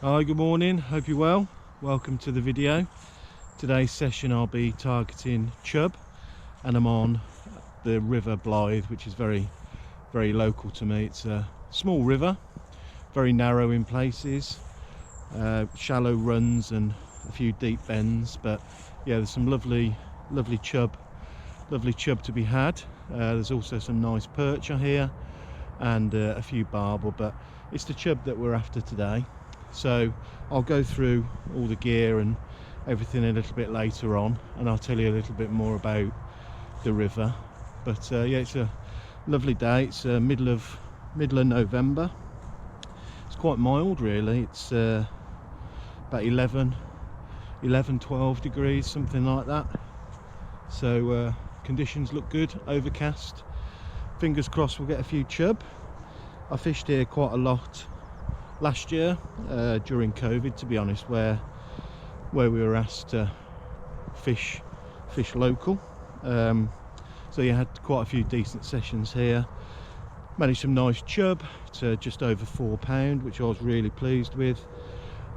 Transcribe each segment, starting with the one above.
Hi, good morning, hope you're well. Welcome to the video. Today's session I'll be targeting chub, and I'm on the River Blythe, which is very local to me. It's a small river, very narrow in places, shallow runs and a few deep bends, but yeah, there's some lovely chub to be had. There's also some nice perch on here and a few barbel, but it's the chub that we're after today. So I'll go through all the gear and everything a little bit later on, and I'll tell you a little bit more about the river. But yeah, it's a lovely day. It's middle of November. It's quite mild really. It's about 11 12 degrees, something like that. So conditions look good, overcast. Fingers crossed we'll get a few chub. I fished here quite a lot last year during COVID, to be honest, where we were asked to fish local. So you had quite a few decent sessions here. Managed some nice chub to just over £4, which I was really pleased with.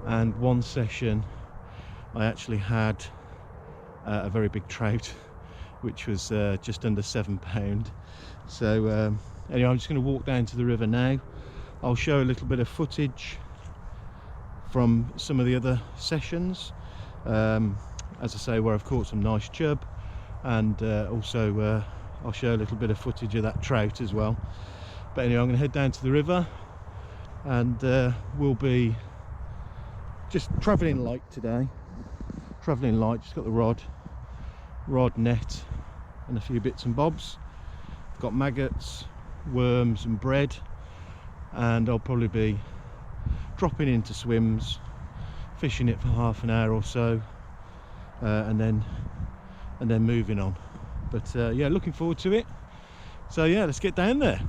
And one session I actually had a very big trout, which was just under £7. So anyway, I'm just going to walk down to the river now. I'll show a little bit of footage from some of the other sessions, as I say, where I've caught some nice chub, and also I'll show a little bit of footage of that trout as well. But anyway, I'm going to head down to the river, and we'll be just travelling light today. Travelling light, just got the rod, net and a few bits and bobs. I've got maggots, worms and bread, and I'll probably be dropping into swims, fishing it for half an hour or so, and then moving on. But yeah, looking forward to it. So yeah, let's get down there.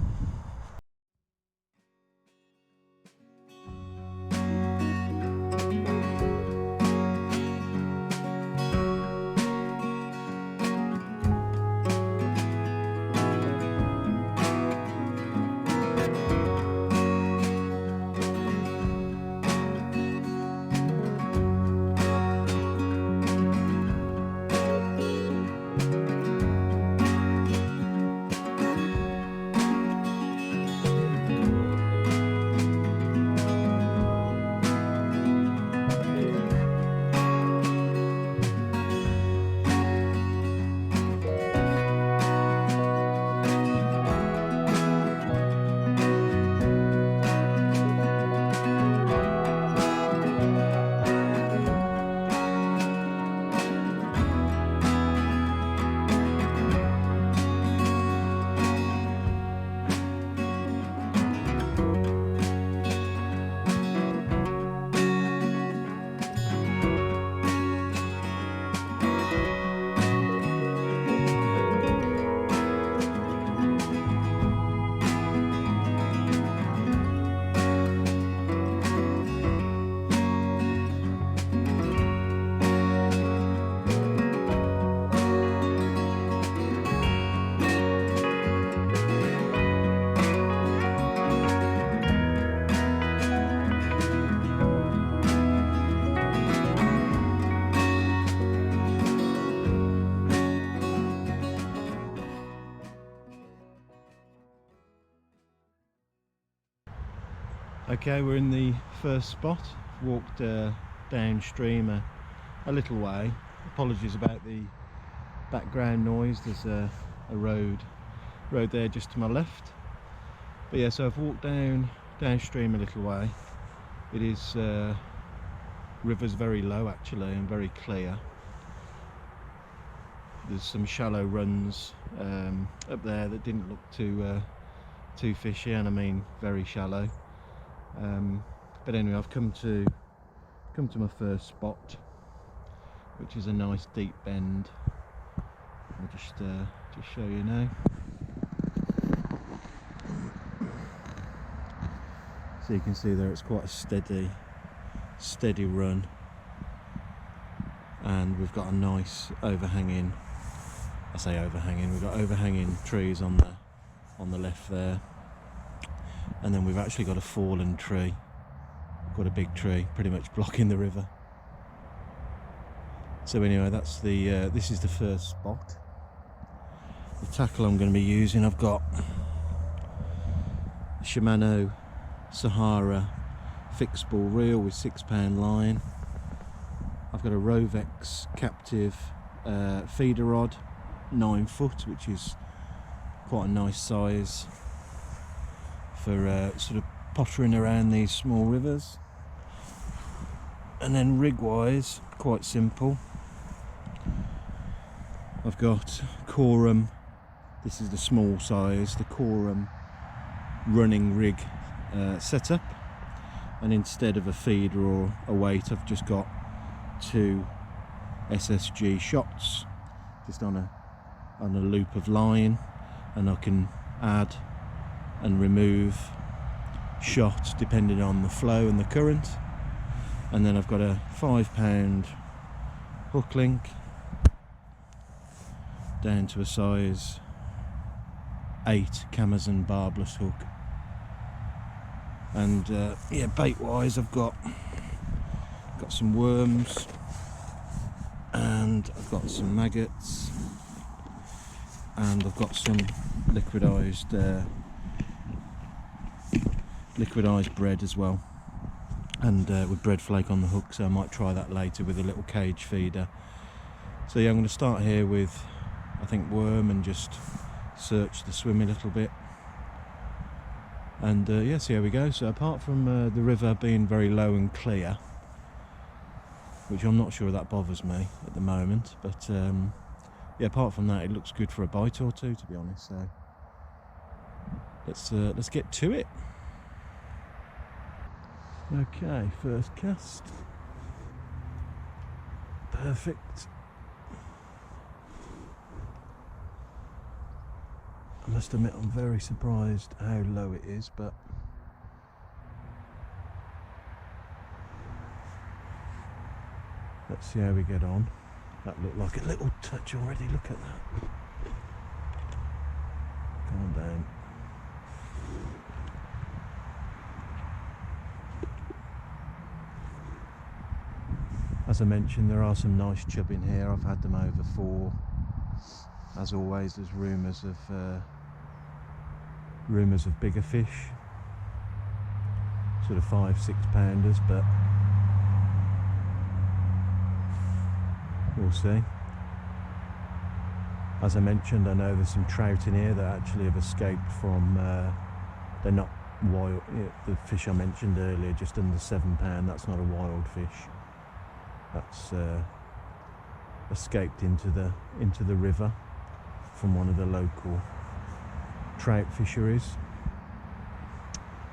Okay, we're in the first spot. Walked downstream a little way. Apologies about the background noise. There's a road there just to my left. But yeah, so I've walked downstream a little way. It is river's very low actually and very clear. There's some shallow runs up there that didn't look too fishy, and I mean very shallow. But anyway, I've come to my first spot, which is a nice deep bend. I'll just show you now. So you can see there it's quite a steady run, and we've got a nice overhanging, I say overhanging, we've got overhanging trees on the left there, and then we've actually got a fallen tree got a big tree pretty much blocking the river. So anyway, that's the this is the first spot. The tackle I'm going to be using, I've got a Shimano Sahara fixed ball reel with 6-pound line. I've got a Rovex captive feeder rod, 9 foot, which is quite a nice size for sort of pottering around these small rivers. And then rig wise, quite simple. I've got Corum, this is the small size, the Corum running rig setup, and instead of a feeder or a weight, I've just got 2 SSG shots just on a loop of line, and I can add and remove shots depending on the flow and the current. And then I've got a 5-pound hook link down to a size 8 Amazon barbless hook. And yeah, bait wise, I've got some worms, and I've got some maggots, and I've got some liquidized bread as well, and with bread flake on the hook, so I might try that later with a little cage feeder. So yeah, I'm going to start here with, I think, worm, and just search the swim a little bit, and yeah, see how we go. So apart from the river being very low and clear, which I'm not sure that bothers me at the moment, but yeah, apart from that, it looks good for a bite or two, to be honest. So let's get to it. Okay, first cast. Perfect. I must admit, I'm very surprised how low it is, but let's see how we get on. That looked like a little touch already, look at that. Calm down. As I mentioned, there are some nice chub in here. I've had them over 4. As always, there's rumours of bigger fish, sort of 5-6 pounders, but we'll see. As I mentioned, I know there's some trout in here that actually have escaped from, they're not wild, the fish I mentioned earlier, just under 7 pound, that's not a wild fish. That's escaped into the river from one of the local trout fisheries.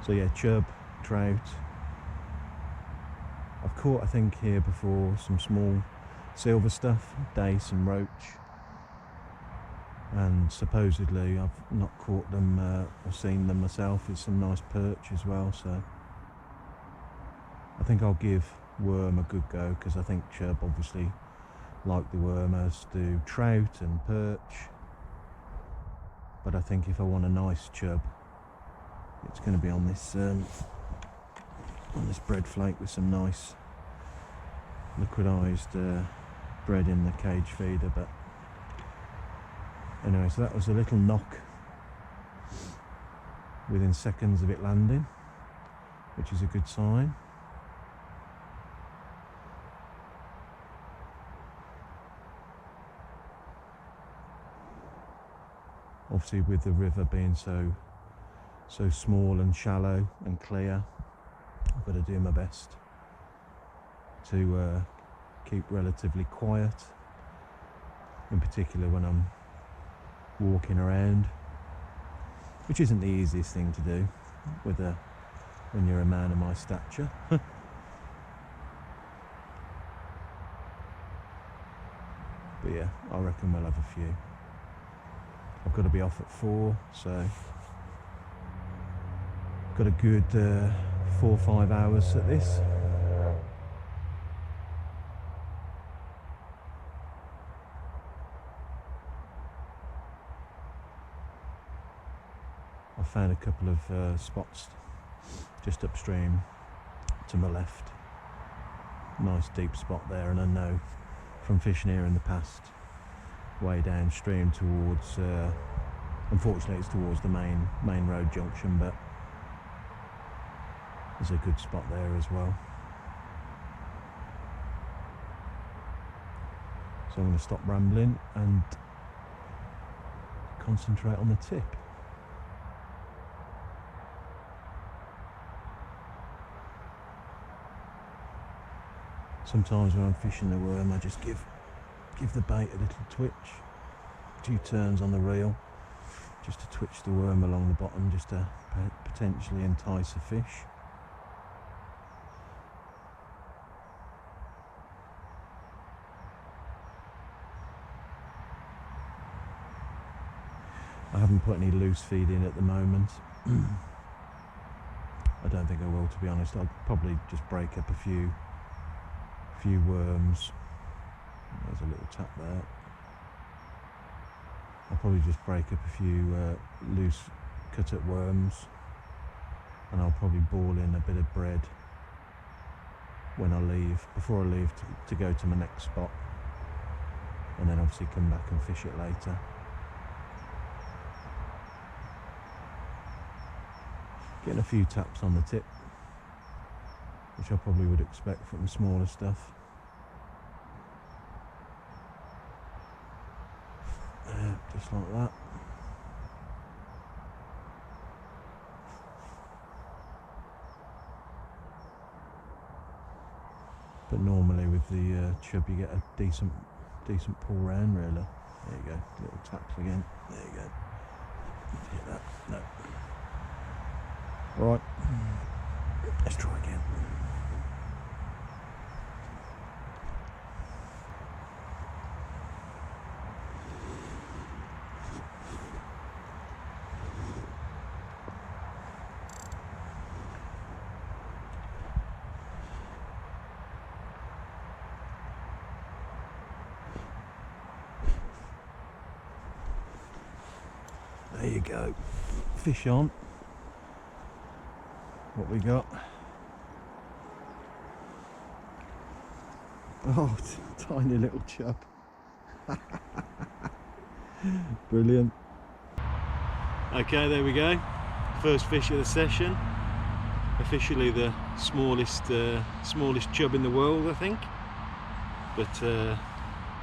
So yeah, chub, trout. I've caught, I think, here before some small silver stuff, dace and roach, and supposedly I've not caught them or seen them myself. It's some nice perch as well, so I think I'll give worm a good go, because I think chub obviously like the worm, as do trout and perch. But I think if I want a nice chub, it's going to be on this bread flake with some nice liquidized bread in the cage feeder. But anyway, so that was a little knock within seconds of it landing, which is a good sign. Obviously, with the river being so small and shallow and clear, I've got to do my best to keep relatively quiet, in particular when I'm walking around, which isn't the easiest thing to do when you're a man of my stature. But yeah, I reckon we'll have a few. I've got to be off at 4, so got a good 4 or 5 hours at this. I found a couple of spots just upstream to my left. Nice deep spot there, and I know from fishing here in the past, way downstream towards, unfortunately it's towards the main road junction, but there's a good spot there as well. So I'm going to stop rambling and concentrate on the tip. Sometimes when I'm fishing the worm, I just give the bait a little twitch, 2 turns on the reel, just to twitch the worm along the bottom, just to potentially entice a fish. I haven't put any loose feed in at the moment. I don't think I will, to be honest. I'll probably just break up a few worms. There's a little tap there. I'll probably just break up a few loose cut up worms, and I'll probably ball in a bit of bread when I leave, before I leave to go to my next spot, and then obviously come back and fish it later. Getting a few taps on the tip, which I probably would expect from smaller stuff. Just like that. But normally with the chub you get a decent pull round, really. There you go, little taps again. There you go. Hit that. No. Right, let's try again. There you go, fish on. What we got? Oh, tiny little chub. Brilliant. Okay, there we go. First fish of the session. Officially the smallest chub in the world, I think. But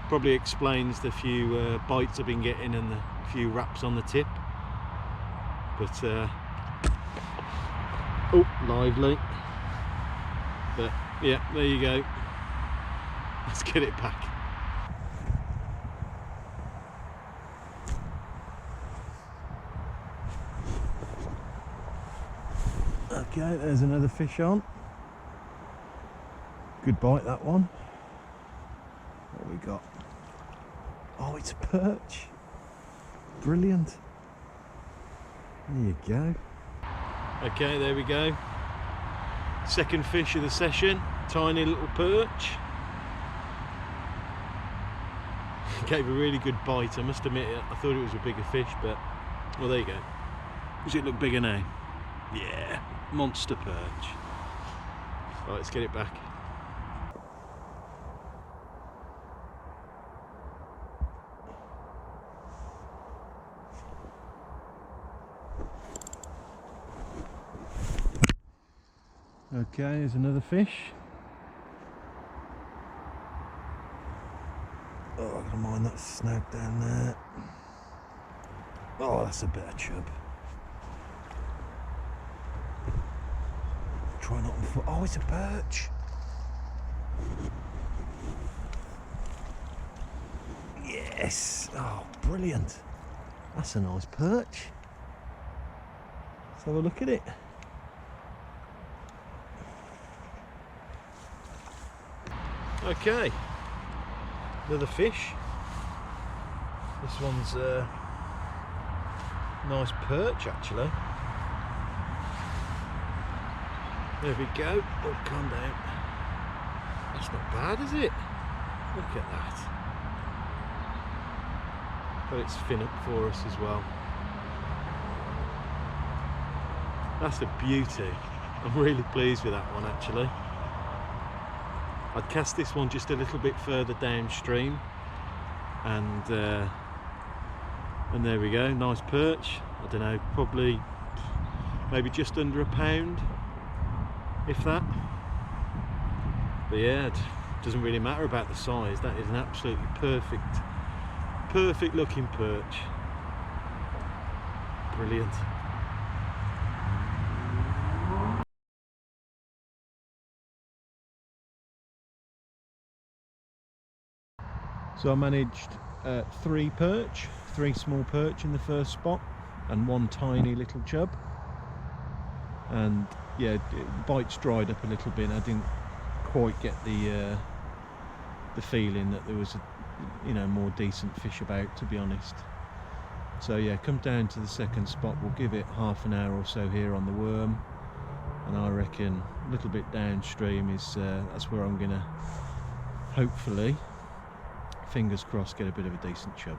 probably explains the few bites I've been getting and the few wraps on the tip. But oh, lively. But yeah, there you go. Let's get it back. Okay, there's another fish on. Good bite, that one. What we got? Oh, it's a perch. Brilliant. There you go. Okay, there we go. Second fish of the session. Tiny little perch. Gave a really good bite, I must admit. I thought it was a bigger fish, but well, there you go. Does it look bigger now? Yeah, monster perch. Right, let's get it back. Okay, here's another fish. Oh, I gotta mind that snag down there. Oh, that's a bit of chub. Try not to fall. Oh, it's a perch. Yes. Oh, brilliant. That's a nice perch. Let's have a look at it. Okay, another fish. This one's a nice perch, actually. There we go. Oh, calm down. That's not bad, is it? Look at that. Got its fin up for us as well. That's a beauty. I'm really pleased with that one actually. I'd cast this one just a little bit further downstream, and there we go, nice perch. I don't know, probably maybe just under a pound, if that. But yeah, it doesn't really matter about the size. That is an absolutely perfect looking perch. Brilliant. So I managed 3 perch, 3 small perch in the first spot, and 1 tiny little chub. And yeah, bites dried up a little bit. I didn't quite get the feeling that there was a more decent fish about, to be honest. So yeah, come down to the second spot. We'll give it half an hour or so here on the worm, and I reckon a little bit downstream is that's where I'm gonna hopefully, fingers crossed, get a bit of a decent chub.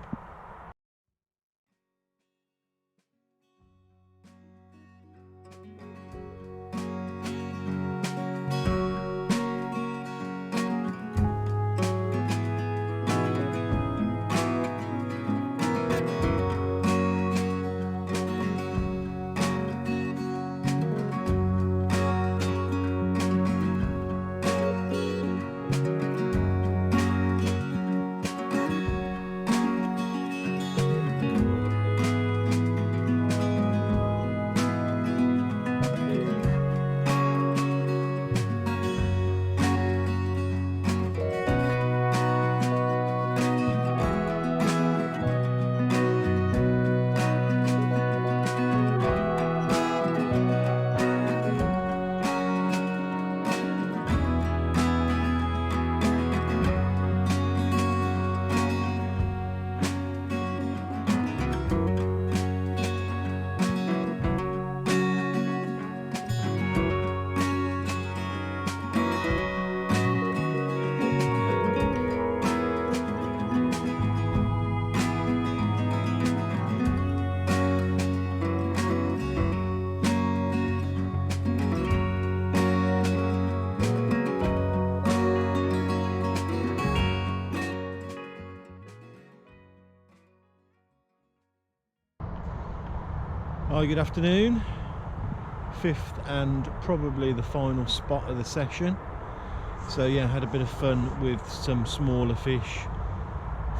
Hi, good afternoon. 5th and probably the final spot of the session. So yeah, had a bit of fun with some smaller fish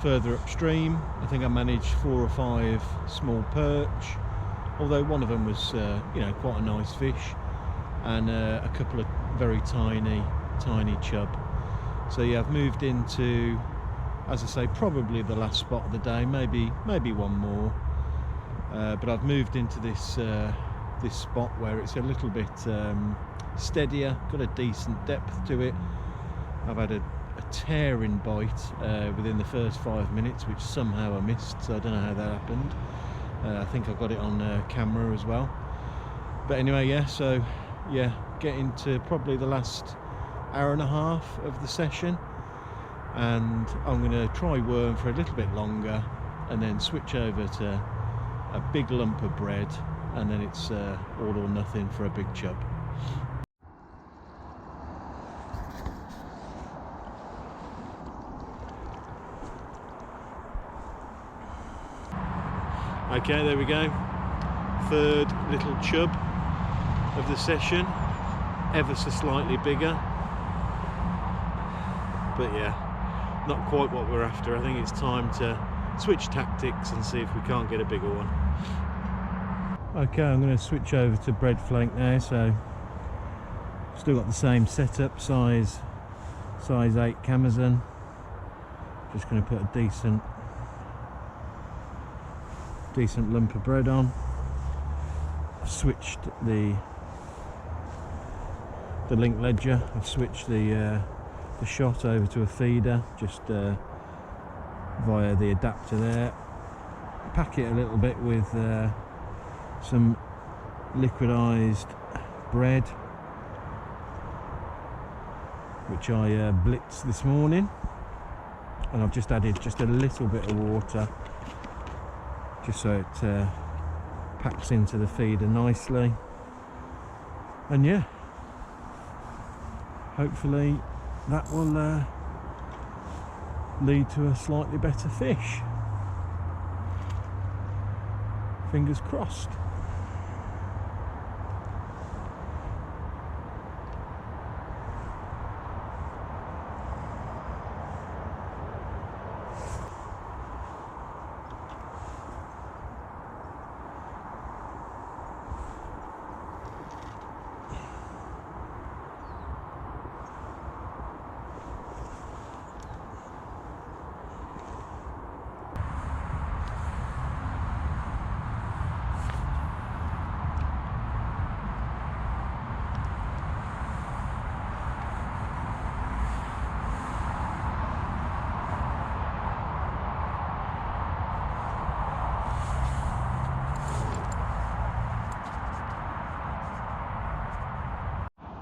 further upstream. I think I managed 4 or 5 small perch, although one of them was quite a nice fish, and a couple of very tiny chub. So yeah, I've moved into, as I say, probably the last spot of the day, maybe one more. But I've moved into this this spot where it's a little bit steadier, got a decent depth to it. I've had a tearing bite within the first 5 minutes, which somehow I missed, so I don't know how that happened. I think I got it on camera as well. But anyway, yeah, so yeah, getting to probably the last hour and a half of the session, and I'm going to try worm for a little bit longer and then switch over to a big lump of bread, and then it's all or nothing for a big chub. Okay, there we go. 3rd little chub of the session, ever so slightly bigger, but yeah, not quite what we're after. I think it's time to switch tactics and see if we can't get a bigger one. Okay, I'm going to switch over to bread flank now. So still got the same setup, size 8 Camazon. Just going to put a decent lump of bread on. I've switched the link ledger. I've switched the shot over to a feeder, just via the adapter there. Pack it a little bit with some liquidized bread, which I blitzed this morning, and I've just added just a little bit of water just so it packs into the feeder nicely. And yeah, hopefully that will lead to a slightly better fish. Fingers crossed.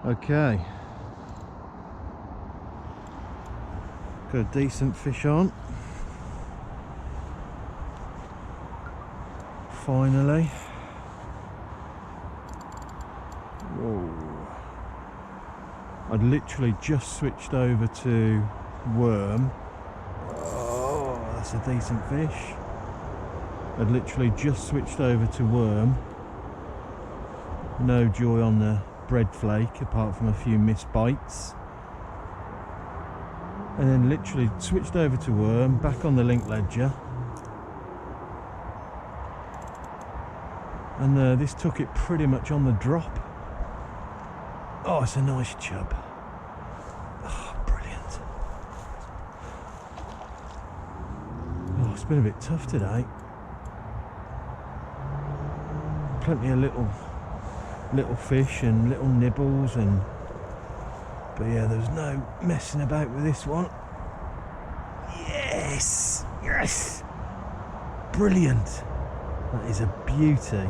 Okay, got a decent fish on. Finally. Whoa. I'd literally just switched over to worm. Oh, that's a decent fish. I'd literally just switched over to worm. No joy on the bread flake apart from a few missed bites, and then literally switched over to worm, back on the link ledger, and this took it pretty much on the drop. Oh, it's a nice chub. Oh, brilliant. Oh, it's been a bit tough today. Plenty of little fish and little nibbles, but yeah, there's no messing about with this one. Yes, yes, brilliant. That is a beauty.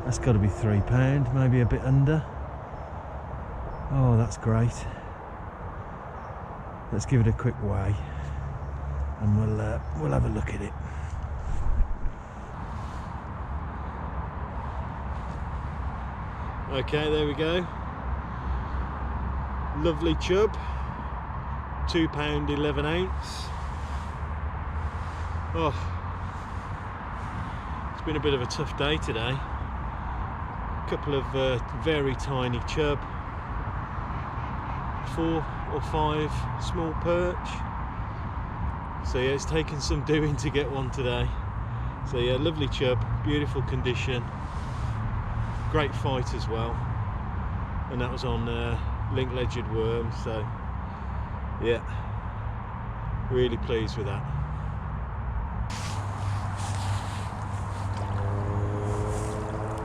That's got to be £3, maybe a bit under. Oh, that's great. Let's give it a quick weigh and we'll have a look at it. Okay, there we go. Lovely chub, £2 11 ounce. Oh, it's been a bit of a tough day today. A couple of very tiny chub, 4 or 5 small perch. So yeah, it's taken some doing to get one today. So yeah, lovely chub, beautiful condition. Great fight as well, and that was on link ledgered worm, so yeah, really pleased with that.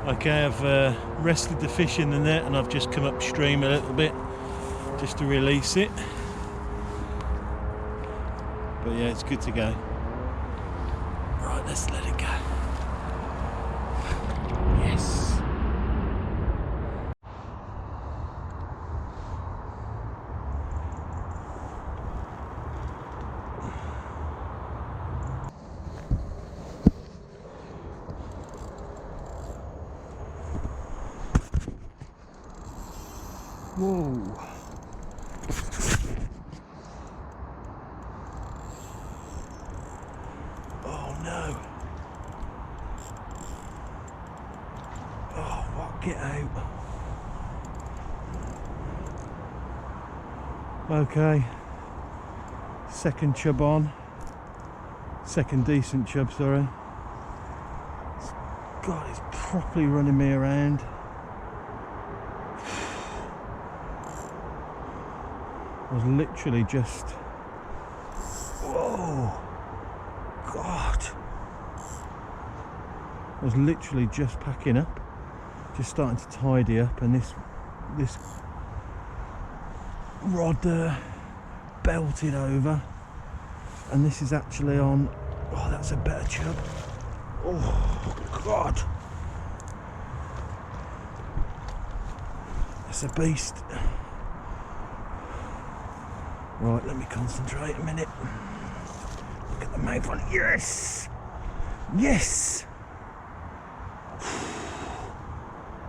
Okay, I've rested the fish in the net and I've just come upstream a little bit just to release it, but yeah, it's good to go. Right, let's let it go. Yes. Whoa. Oh no. Oh, what? Get out. Okay. Second chub on. Second decent chub, sorry. God, it's properly running me around. I was literally just, whoa, God. I was literally just packing up, just starting to tidy up, and this rod belted over, and this is actually on, oh, that's a better chub. Oh, God. That's a beast. Right, let me concentrate a minute. Look at the mouth on it. Yes! Yes!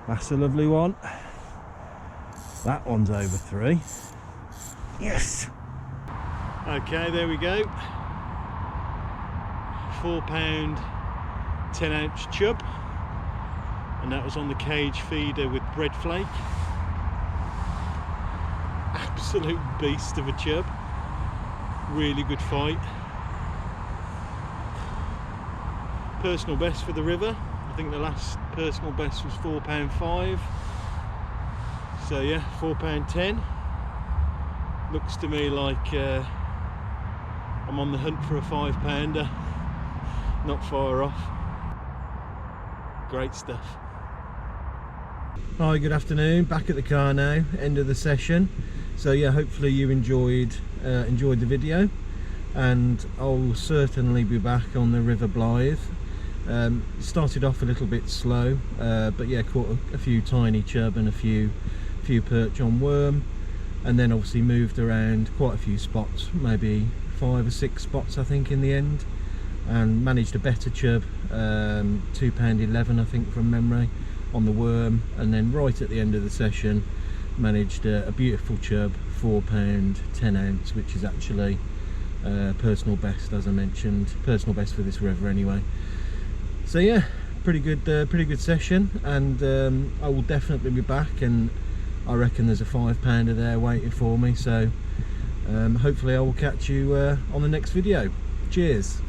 That's a lovely one. That one's over 3. Yes. Okay, there we go. 4 pound 10-ounce chub, and that was on the cage feeder with bread flake. Absolute beast of a chub. Really good fight. Personal best for the river. I think the last personal best was £4.5. So yeah, £4.10. Looks to me like I'm on the hunt for a 5-pounder. Not far off. Great stuff. Hi, good afternoon. Back at the car now. End of the session. So yeah, hopefully you enjoyed the video, and I'll certainly be back on the River Blythe. Started off a little bit slow, but yeah, caught a few tiny chub and a few perch on worm, and then obviously moved around quite a few spots, maybe 5 or 6 spots I think in the end, and managed a better chub, £2.11 I think from memory on the worm, and then right at the end of the session managed a beautiful chub, £4 10-ounce, which is actually personal best, as I mentioned, personal best for this river anyway. So yeah, pretty good session, and I will definitely be back, and I reckon there's a 5-pounder there waiting for me. So hopefully I will catch you on the next video. Cheers.